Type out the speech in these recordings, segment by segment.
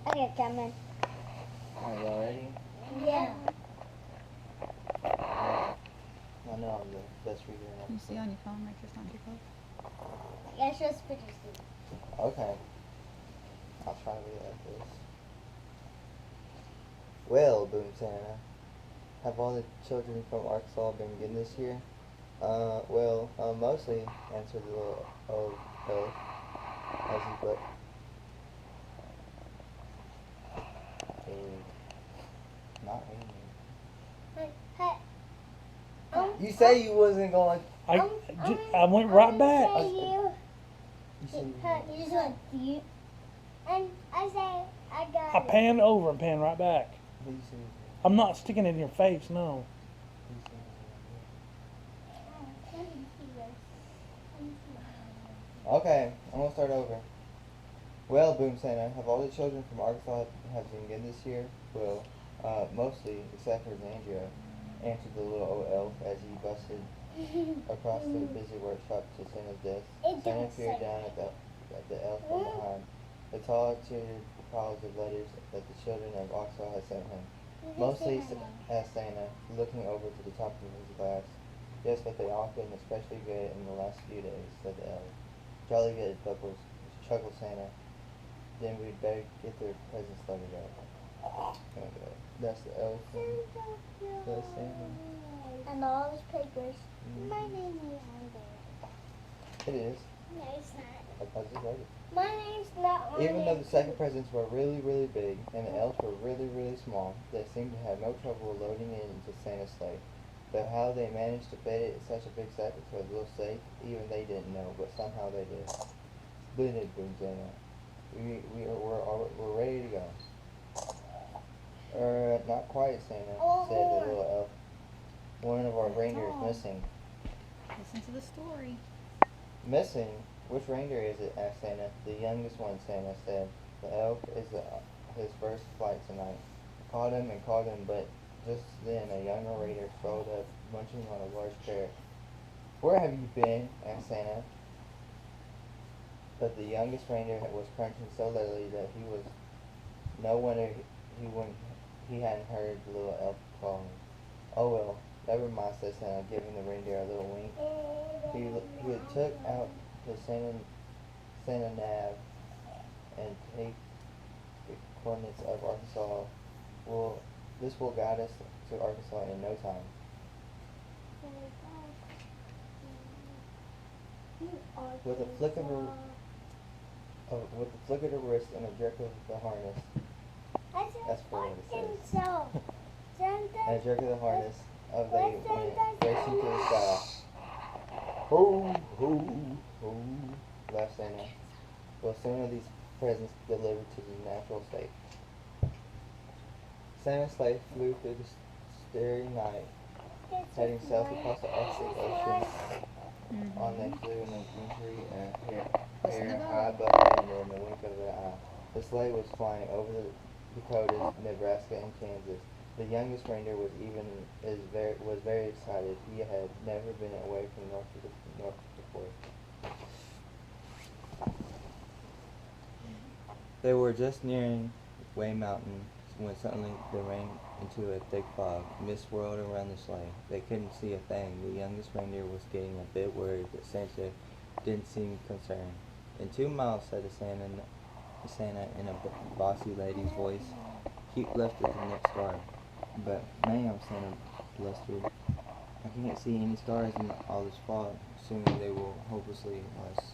Okay, coming. Are y'all ready? Yeah. I know I'm the best reader in You see on your phone, make sure it's not too close. Yeah, show us pictures too. Okay. I'll try to read like this. Well, boomed Santa, have all the children from Arkansas been good this year? Mostly, answered the little old elf as he put. Not raining. Hey, You say you wasn't going. I went right back. You You just went you. And I say I got I it. panned over and panned right back. Who you say? I'm not sticking it in your face, no. Okay, I'm gonna start over. Well, boom Santa, have all the children from Arkansas have been good this year? Well, mostly, except for Xandria, answered the little old elf as he busted across the busy workshop to Santa's desk. Santa peered down at the elf from behind. The tall, cheered piles of letters that the children of Arkansas had sent him. Mostly, asked Santa, looking over to the top of his glass. Yes, but they all been especially good in the last few days, said the elf. Jolly good, chuckled Santa. Then we'd better get their presents loaded up. Okay. That's the elf. That's Santa. And all these papers. Mhm. My name is on there. It is. No, it's not. I just wrote it. My name's not on Even though there. the second presents were really, really big and the elves were really, really small, they seemed to have no trouble loading it into Santa's sleigh. Though how they managed to fit it in such a big sack for a little sleigh, even they didn't know, but somehow they did. Splendid, boomed Santa. We're ready to go. Not quite, Santa, said the little elf. One of our reindeer is missing. Listen to the story. Missing? Which reindeer is it? Asked Santa. The youngest one, Santa said. The elf is his first flight tonight. Called him, but just then a younger reindeer strolled up, munching on a large carrot. Where have you been? Asked Santa. But the youngest reindeer was crunching so loudly that he was no wonder he hadn't heard the little elf calling. Oh well, never mind, said Santa, giving the reindeer a little wink. He took out the Santa nav and take the coordinates of Arkansas. This will guide us to Arkansas in no time. With a flick of her wrist and a jerk of the harness. That's for what it says. And a jerk of the harness of they went racing to the sky. Ho, ho, ho, laughed Santa. Well, soon are these presents delivered to the natural state. Santa's sleigh flew through the starry night, heading south across the Arctic Ocean. On they flew in a wintry air high above the wind in the wink of an eye. The sleigh was flying over the Dakotas, Nebraska, and Kansas. The youngest reindeer was very excited. He had never been away from north before. They were just nearing Way Mountain when suddenly they ran into a thick fog. Mist swirled around the sleigh. They couldn't see a thing. The youngest reindeer was getting a bit worried, but Santa didn't seem concerned. In 2 miles, said Santa in a bossy lady's voice. Keep left at the next star. But, ma'am, Santa blustered, I can't see any stars in all this fog, assuming they will hopelessly less.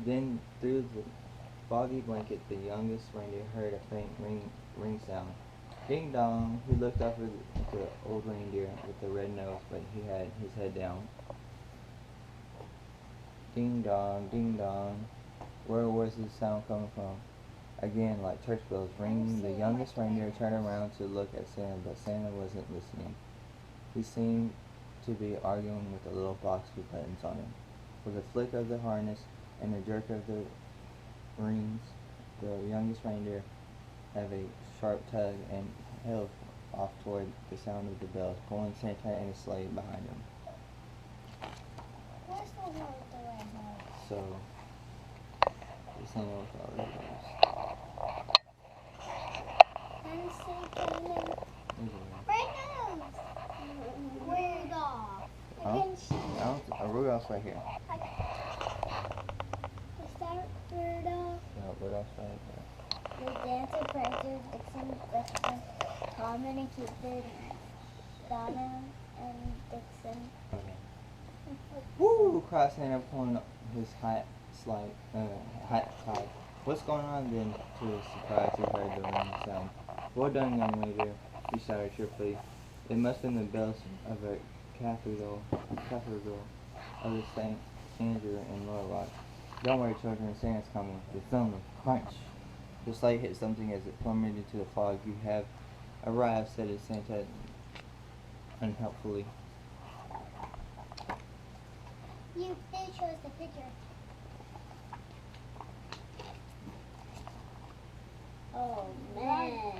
Then, through the foggy blanket, the youngest reindeer heard a faint ring sound. Ding dong! He looked up at the old reindeer with the red nose, but he had his head down. Ding dong, ding dong. Where was the sound coming from? Again, like church bells ringing, the youngest reindeer turned around to look at Santa, but Santa wasn't listening. He seemed to be arguing with a little box with buttons on it. With a flick of the harness and a jerk of the rings, the youngest reindeer have a sharp tug and held off off toward the sound of the bells, pulling Santa and his sleigh behind him. Where's the one with the red nose? So, the Santa with all the bells. Can you see Cameron? There's Red nose! Rudolph. I Huh? can see. Rudolph's right here. Is that Rudolph? No, Rudolph's right there. The dancer, Prancer, Vixen, Blitzen, Comet and Cupid, Donna and Dixon. Okay. Woo! Cried Santa, pulling up his hat tight. What's going on then? To his surprise, he heard the ringing sound. Well done, young lady, he shouted cheerfully. It must have been the bells of a cathedral of the St. Andrew in Little Rock. Don't worry, children, Santa's coming. The thumb, crunch. The sleigh hit something as it plummeted into the fog. You have arrived, said Santa unhelpfully. They chose the picture. Oh man.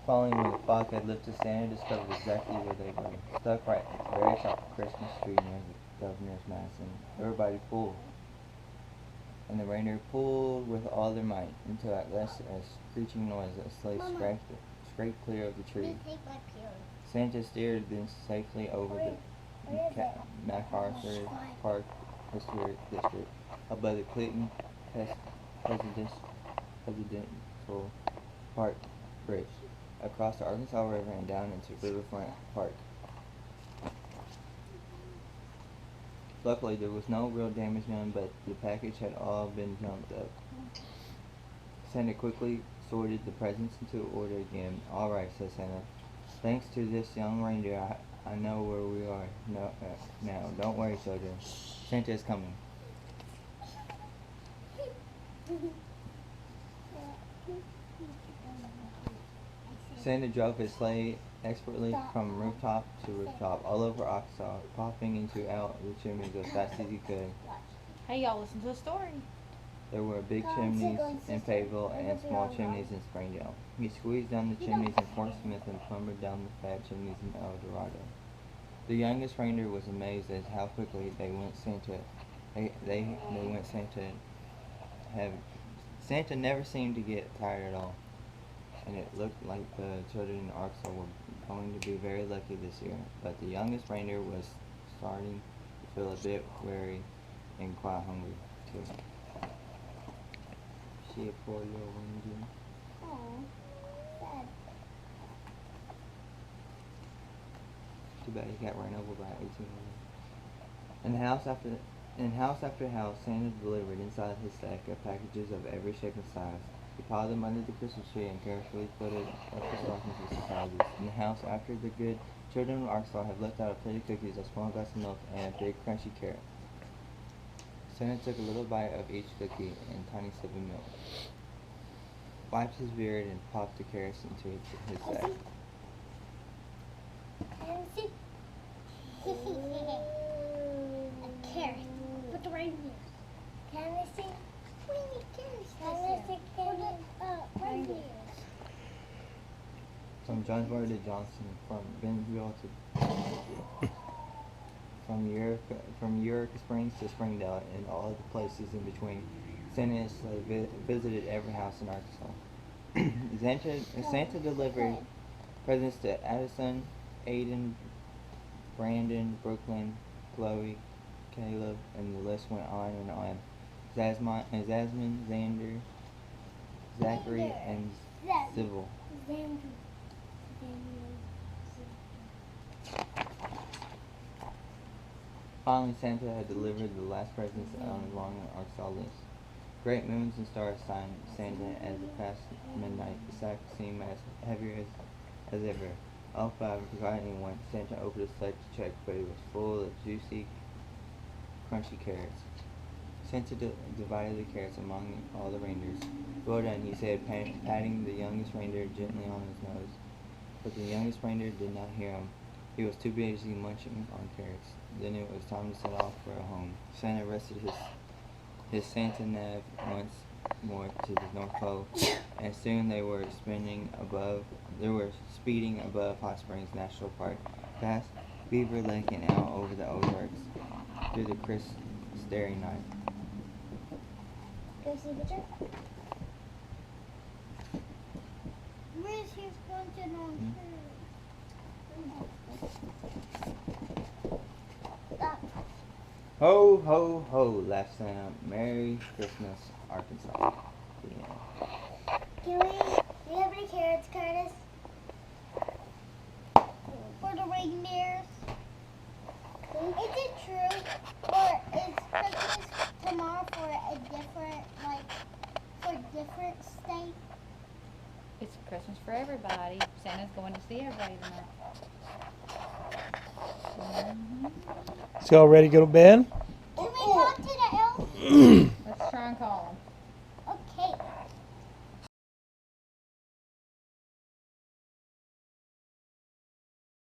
Following when the fog had lifted, Santa discovered exactly where they were, stuck right at the very top of Christmas tree near the governor's mansion. Everybody pulled, and the reindeer pulled with all their might, until at last a screeching noise, a sleigh Mama. scraped clear of the tree. You take my period. Santa steered them safely over the MacArthur Park Historic District, above the Clinton Presidential Park Bridge, across the Arkansas River and down into Riverfront Park. Luckily, there was no real damage done, but the package had all been jumped up. Santa quickly sorted the presents into order again. "All right," said Santa. "Thanks to this young reindeer, I know where we are now. Don't worry, children. Santa is coming." Santa drove his sleigh expertly from rooftop to rooftop, all over Arkansas, popping into out the chimneys as fast as he could. Hey, y'all, listen to the story. There were big chimneys in Fayetteville and small chimneys in Springdale. He squeezed down the chimneys in Fort Smith and plumbered down the fat chimneys in El Dorado. The youngest reindeer was amazed at how quickly they went Santa. Santa never seemed to get tired at all, and it looked like the children in Arkansas were going to be very lucky this year. But the youngest reindeer was starting to feel a bit weary and quite hungry too. She a poor little reindeer. Oh, sad. Too bad he got ran over by 18 women. In house after house, Santa delivered inside his sack of packages of every shape and size. He piled them under the Christmas tree and carefully floated up the stockings with surprises. In the house after the good children of Arkansas have left out a plate of cookies, a small glass of milk, and a big crunchy carrot. Santa took a little bite of each cookie and a tiny sip of milk, wiped his beard, and popped the carrots into his sack. Can you see? A carrot with the reindeer. Can we see? We need carrots. Can we see reindeer? From Jonesboro to Johnson, from Bentonville to from Eureka Springs to Springdale, and all the places in between, Santa and his sleigh visited every house in Arkansas. Santa delivered presents to Addison, Aiden, Brandon, Brooklyn, Chloe, Caleb, and the list went on and on. Zasmine, Xander, Zachary, and Sybil. Finally, Santa had delivered the last presents on a long Arkansas list. Great moons and stars signed Santa as it passed midnight. The sack seemed as heavy as ever. All five forgot anyone. Santa opened his sack to check, but it was full of juicy, crunchy carrots. Santa divided the carrots among all the reindeers. "Well done," he said, patting the youngest reindeer gently on his nose. But the youngest reindeer did not hear him. He was too busy munching on carrots. Then it was time to set off for a home. Santa rested his his Santa Nav once more to the North Pole, and soon they were speeding above Hot Springs National Park, past Beaver Lake and out over the Ozarks through the crisp, starry night. Go see the picture. Where's his pointed on Ho, ho, ho, laughed Santa. Merry Christmas, Arkansas. The end. do you have any carrots, Curtis? For the reindeers? Is it true? Or is Christmas tomorrow for a different, for different state? It's Christmas for everybody. Santa's going to see everybody tonight. So y'all ready to go to bed? Can we talk to the elf? Let's try and call